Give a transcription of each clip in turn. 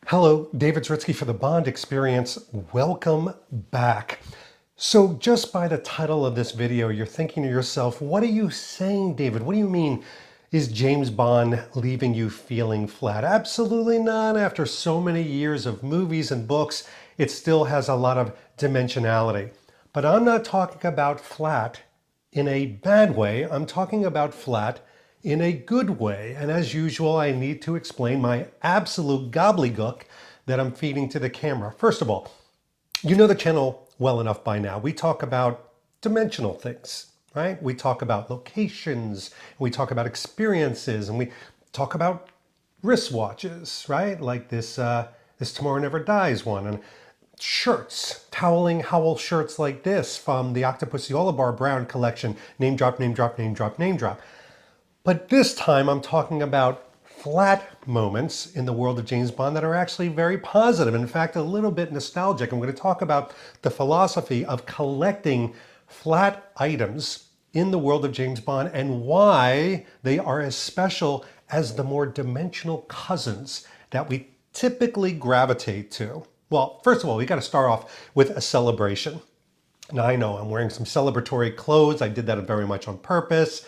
Hello, David Zritsky for the Bond Experience. Welcome back. So just by the title of this video, you're thinking to yourself, what are you saying, David? What do you mean? Is James Bond leaving you feeling flat? Absolutely not. After so many years of movies and books, it still has a lot of dimensionality. But I'm not talking about flat in a bad way. I'm talking about flat in a good way. And as usual, I need to explain my absolute gobbledygook that I'm feeding to the camera. First of all, you know the channel well enough by now. We talk about dimensional things, right? We talk about locations, we talk about experiences, and we talk about wristwatches, right? Like this Tomorrow Never Dies one, and shirts, toweling Howell shirts like this from the Octopussy Olabar Brown collection. Name drop, name drop, name drop, name drop. But this time I'm talking about flat moments in the world of James Bond that are actually very positive. In fact, a little bit nostalgic. I'm going to talk about the philosophy of collecting flat items in the world of James Bond and why they are as special as the more dimensional cousins that we typically gravitate to. Well, first of all, we got to start off with a celebration. Now I know I'm wearing some celebratory clothes. I did that very much on purpose.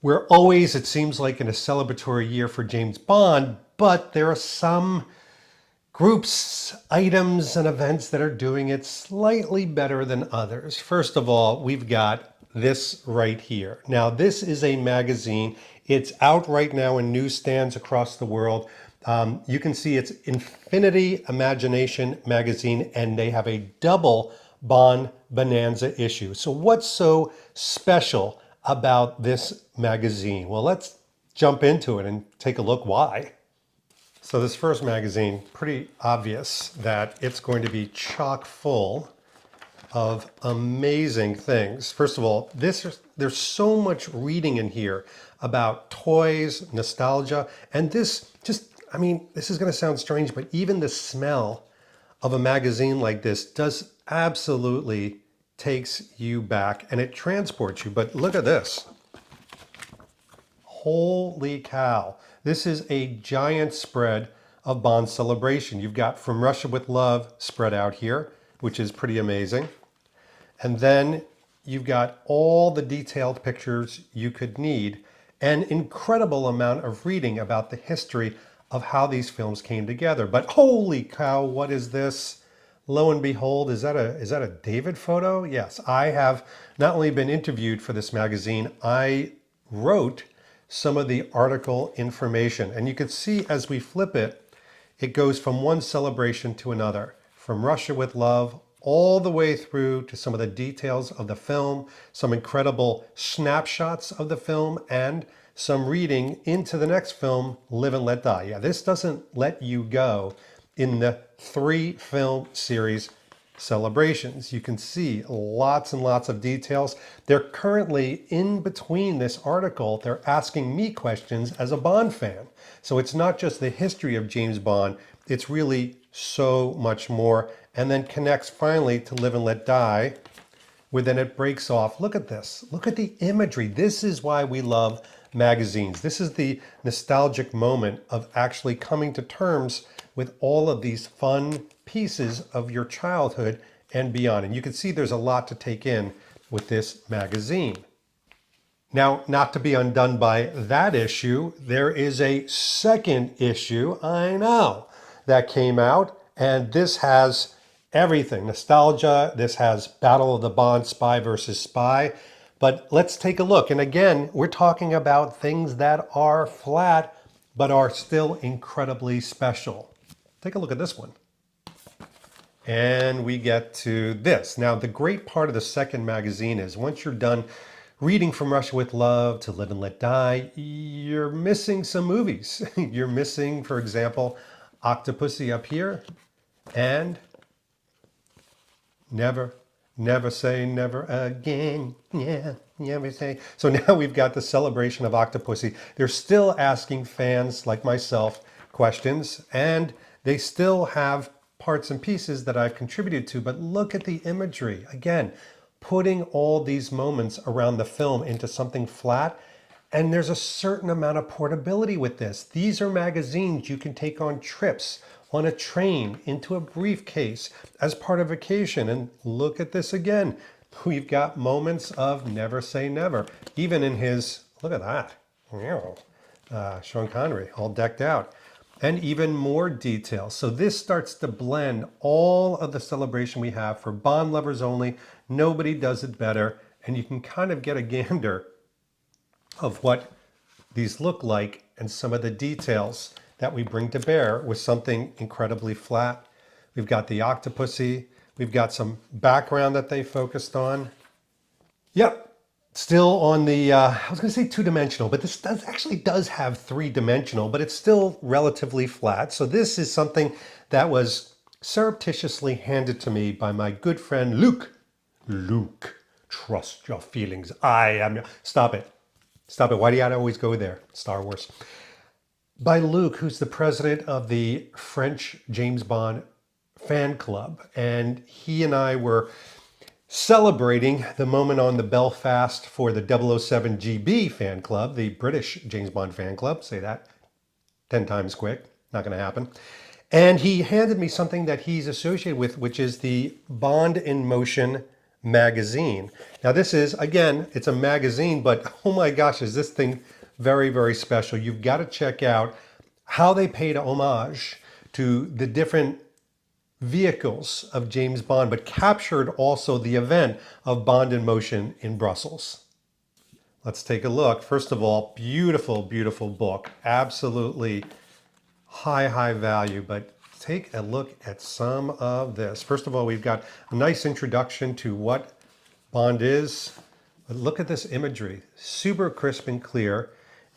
We're always, it seems like, in a celebratory year for James Bond, but there are some groups, items, and events that are doing it slightly better than others. First of all, we've got this right here. Now, this is a magazine. It's out right now in newsstands across the world. You can see it's Infinity Imagination magazine, and they have a double Bond Bonanza issue. So what's so special about this magazine? Well, let's jump into it and take a look why. So this first magazine, pretty obvious that it's going to be chock full of amazing things. First of all, there's so much reading in here about toys, nostalgia, and this this is going to sound strange, but even the smell of a magazine like this does absolutely takes you back and it transports you. But look at this. Holy cow. This is a giant spread of Bond celebration. You've got From Russia with Love spread out here, which is pretty amazing. And then you've got all the detailed pictures you could need, an incredible amount of reading about the history of how these films came together. But holy cow, what is this? Lo and behold, is that a David photo? Yes, I have not only been interviewed for this magazine, I wrote some of the article information. And you can see as we flip it, it goes from one celebration to another, from Russia with Love all the way through to some of the details of the film, some incredible snapshots of the film, and some reading into the next film, Live and Let Die. Yeah, this doesn't let you go in the 3-film series celebrations. You can see lots and lots of details. They're currently in between this article. They're asking me questions as a Bond fan. So it's not just the history of James Bond, it's really so much more. And then connects finally to Live and Let Die, where then it breaks off. Look at this. Look at the imagery. This is why we love magazines. This is the nostalgic moment of actually coming to terms with all of these fun pieces of your childhood and beyond. And you can see there's a lot to take in with this magazine. Now, not to be undone by that issue, there is a second issue, I know, that came out, and this has everything. Nostalgia, this has Battle of the Bond, Spy versus Spy. But let's take a look. And again, we're talking about things that are flat, but are still incredibly special. Take a look at this one. And we get to this. Now, the great part of the second magazine is once you're done reading From Russia with Love to Live and Let Die, you're missing some movies. You're missing, for example, Octopussy up here and Never Say Never Again. Yeah, never say. So now we've got the celebration of Octopussy. They're still asking fans like myself questions, and they still have parts and pieces that I've contributed to, but look at the imagery. Again, putting all these moments around the film into something flat And there's a certain amount of portability with this. These are magazines you can take on trips, on a train, into a briefcase, as part of vacation. And look at this again. We've got moments of never say never. Even in his, look at that. Sean Connery, all decked out. And even more detail. So this starts to blend all of the celebration we have for Bond lovers only. Nobody does it better. And you can kind of get a gander of what these look like and some of the details that we bring to bear with something incredibly flat. We've got the Octopussy. We've got some background that they focused on. Yep. Still on the, I was going to say two-dimensional, but this actually does have three-dimensional, but it's still relatively flat. So this is something that was surreptitiously handed to me by my good friend Luke. Luke, trust your feelings. I am... Stop it. Stop it. Why do you have to always go there? Star Wars. By Luke, who's the president of the French James Bond fan club. And he and I were celebrating the moment on the Belfast for the 007 GB fan club, the British James Bond fan club. Say that 10 times quick. Not going to happen. And he handed me something that he's associated with, which is the Bond in Motion magazine. Now this is, again, it's a magazine, but oh my gosh, is this thing very, very special. You've got to check out how they paid homage to the different vehicles of James Bond, but captured also the event of Bond in Motion in Brussels. Let's take a look. First of all, beautiful, beautiful book. Absolutely high value, but take a look at some of this. First of all, we've got a nice introduction to what Bond is. But look at this imagery, super crisp and clear,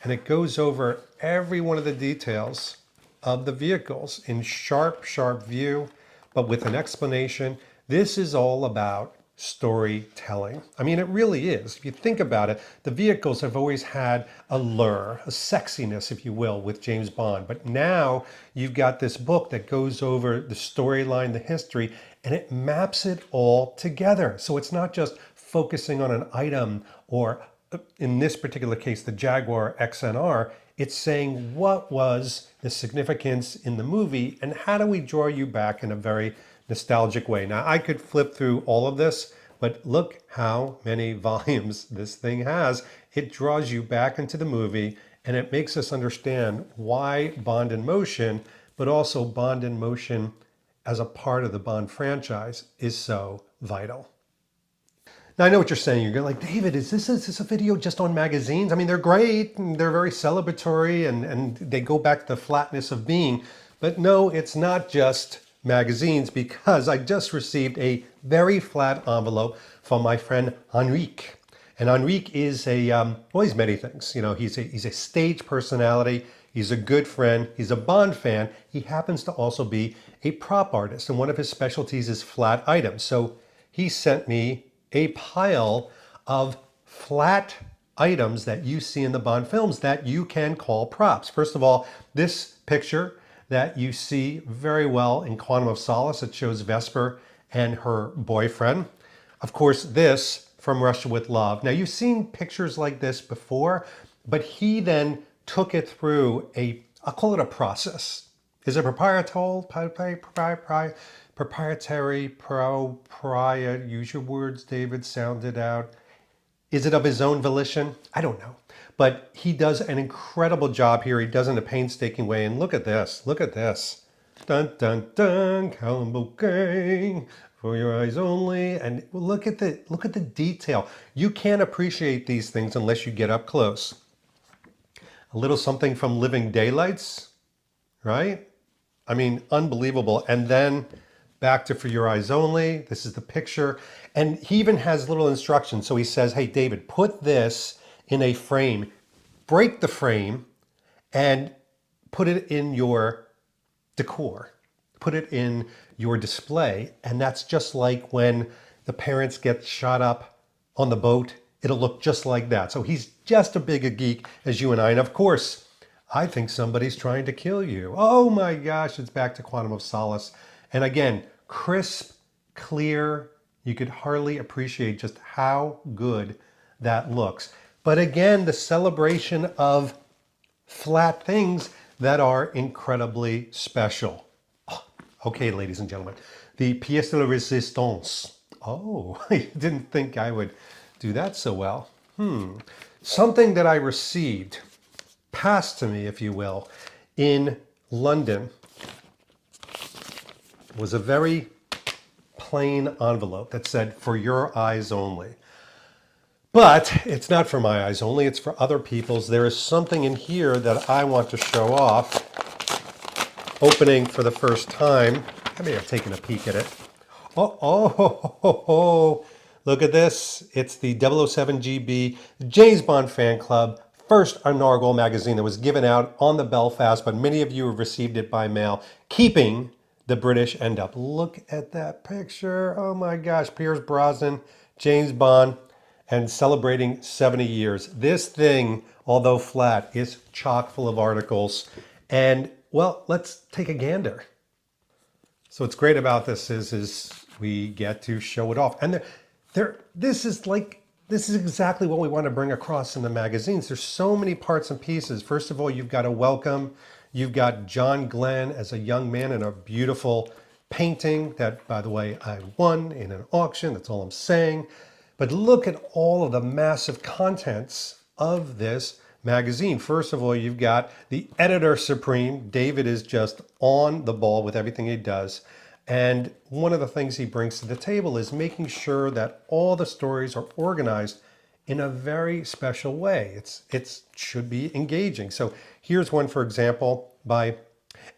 and it goes over every one of the details of the vehicles in sharp view, but with an explanation. This is all about storytelling. I mean, it really is. If you think about it, the vehicles have always had a lure, a sexiness, if you will, with James Bond. But now you've got this book that goes over the storyline, the history, and it maps it all together. So it's not just focusing on an item or, in this particular case, the Jaguar XNR. It's saying what was the significance in the movie and how do we draw you back in a very nostalgic way. Now, I could flip through all of this, but look how many volumes this thing has. It draws you back into the movie and it makes us understand why Bond in Motion, but also Bond in Motion as a part of the Bond franchise is so vital. Now, I know what you're saying. You're like, David, is this a video just on magazines? I mean, they're great and they're very celebratory and they go back to the flatness of being. But no, it's not just magazines, because I just received a very flat envelope from my friend Enrique. And Enrique is well, he's many things. You know, he's a stage personality. He's a good friend. He's a Bond fan. He happens to also be a prop artist. And one of his specialties is flat items. So he sent me a pile of flat items that you see in the Bond films that you can call props. First of all, this picture that you see very well in Quantum of Solace, it shows Vesper and her boyfriend. Of course, this from Russia with Love. Now, you've seen pictures like this before, but he then took it through I'll call it a process. Is it proprietary, use your words, David, sound it out. Is it of his own volition? I don't know. But he does an incredible job here. He does it in a painstaking way. And look at this. Look at this. Dun, dun, dun, Callum Bouquet, for your eyes only. And look at the detail. You can't appreciate these things unless you get up close. A little something from Living Daylights, right? I mean, unbelievable. And then back to For Your Eyes Only. This is the picture. And he even has little instructions. So he says, hey, David, put this in a frame, break the frame, and put it in your decor. Put it in your display. And that's just like when the parents get shot up on the boat. It'll look just like that. So he's just as big a geek as you and I. And of course, I think somebody's trying to kill you. Oh my gosh, it's back to Quantum of Solace. And again, crisp, clear. You could hardly appreciate just how good that looks. But again, the celebration of flat things that are incredibly special. Okay, ladies and gentlemen, the pièce de la résistance. Oh, I didn't think I would do that so well. Something that I received, passed to me, if you will, in London was a very plain envelope that said, "For your eyes only." But it's not for my eyes only, it's for other people's. There is something in here that I want to show off, opening for the first time. I may have taken a peek at it. Oh, look at this. It's the 007 GB James Bond Fan Club first inaugural magazine that was given out on the Belfast, but many of you have received it by mail, keeping the British end up. Look at that picture. Oh my gosh, Pierce Brosnan, James Bond, and celebrating 70 years. This thing, although flat, is chock full of articles. And well, let's take a gander. So what's great about this is we get to show it off. And this is exactly what we want to bring across in the magazines. There's so many parts and pieces. First of all, you've got a welcome. You've got John Glenn as a young man in a beautiful painting that, by the way, I won in an auction. That's all I'm saying. But look at all of the massive contents of this magazine. First of all, you've got the editor supreme. David is just on the ball with everything he does. And one of the things he brings to the table is making sure that all the stories are organized in a very special way. It should be engaging. So here's one, for example, by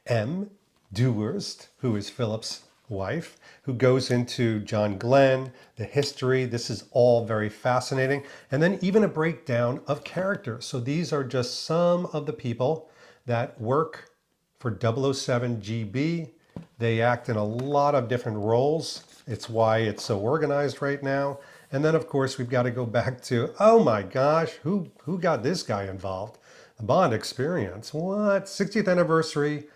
M. Dewhurst, who is Philip's wife, who goes into John Glenn, the history. This is all very fascinating. And then even a breakdown of characters. So these are just some of the people that work for 007 GB. They act in a lot of different roles. It's why it's so organized right now. And then, of course, we've got to go back to, oh my gosh, who got this guy involved? The Bond Experience. What? 60th anniversary.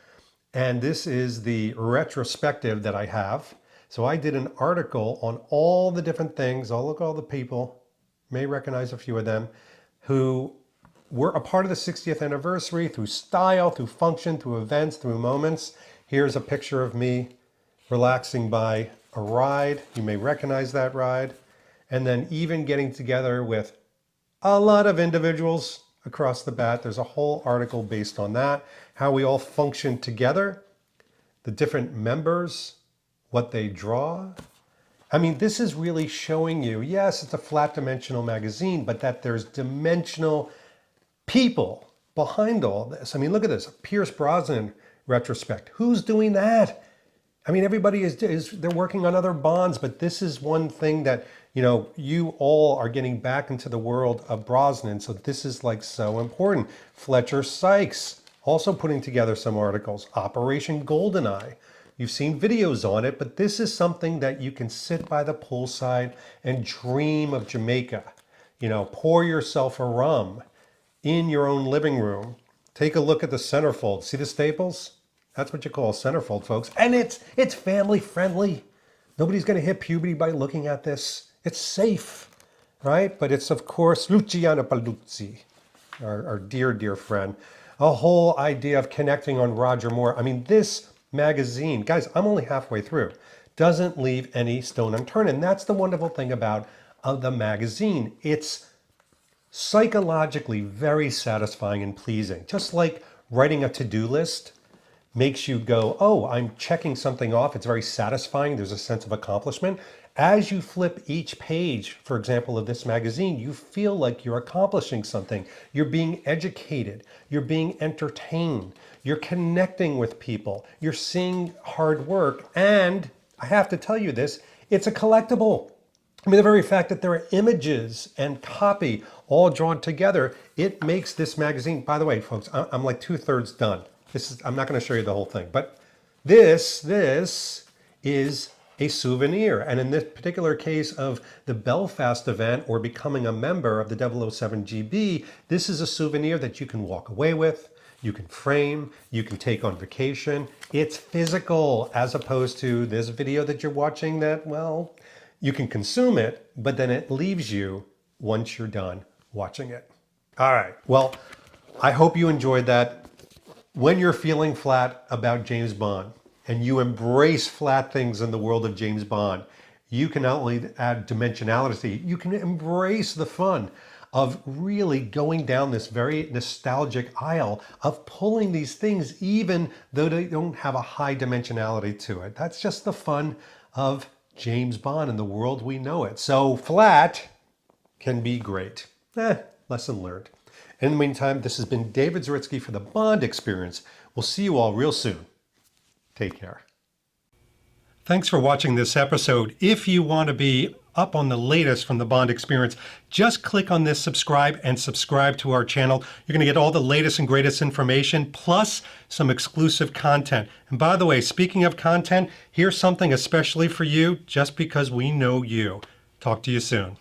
And this is the retrospective that I have. So I did an article on all the different things. Oh, look, all the people, may recognize a few of them, who were a part of the 60th anniversary through style, through function, through events, through moments. Here's a picture of me relaxing by a ride. You may recognize that ride. And then even getting together with a lot of individuals across the bat. There's a whole article based on that, how we all function together, the different members, what they draw. I mean, this is really showing you, yes, it's a flat dimensional magazine, but that there's dimensional people behind all this. I mean, look at this, Pierce Brosnan retrospect. Who's doing that? I mean, everybody they're working on other Bonds, but this is one thing that, you all are getting back into the world of Brosnan. So this is like so important. Fletcher Sykes also putting together some articles. Operation Goldeneye. You've seen videos on it, but this is something that you can sit by the poolside and dream of Jamaica. Pour yourself a rum in your own living room. Take a look at the centerfold. See the staples? That's what you call a centerfold, folks. And it's family friendly. Nobody's going to hit puberty by looking at this. It's safe, right? But it's, of course, Luciano Paluzzi, our dear, dear friend. A whole idea of connecting on Roger Moore. I mean, this magazine, guys, I'm only halfway through, doesn't leave any stone unturned. And that's the wonderful thing about the magazine. It's psychologically very satisfying and pleasing. Just like writing a to-do list makes you go, oh, I'm checking something off. It's very satisfying. There's a sense of accomplishment. As you flip each page, for example, of this magazine, you feel like you're accomplishing something. You're being educated. You're being entertained. You're connecting with people. You're seeing hard work. And I have to tell you this, it's a collectible. I mean, the very fact that there are images and copy all drawn together, it makes this magazine, by the way, folks, I'm like 2/3 done. I'm not going to show you the whole thing, but this is a souvenir. And in this particular case of the Belfast event or becoming a member of the 007 GB, this is a souvenir that you can walk away with, you can frame, you can take on vacation. It's physical, as opposed to this video that you're watching that, well, you can consume it, but then it leaves you, once you're done, watching it. All right. Well, I hope you enjoyed that. When you're feeling flat about James Bond and you embrace flat things in the world of James Bond, you can not only add dimensionality, you can embrace the fun of really going down this very nostalgic aisle of pulling these things even though they don't have a high dimensionality to it. That's just the fun of James Bond and the world we know it. So flat can be great. Lesson learned. In the meantime, this has been David Zaritsky for the Bond Experience. We'll see you all real soon. Take care. Thanks for watching this episode. If you want to be up on the latest from the Bond Experience, just click on this subscribe and subscribe to our channel. You're going to get all the latest and greatest information, plus some exclusive content. And by the way, speaking of content, here's something especially for you, just because we know you. Talk to you soon.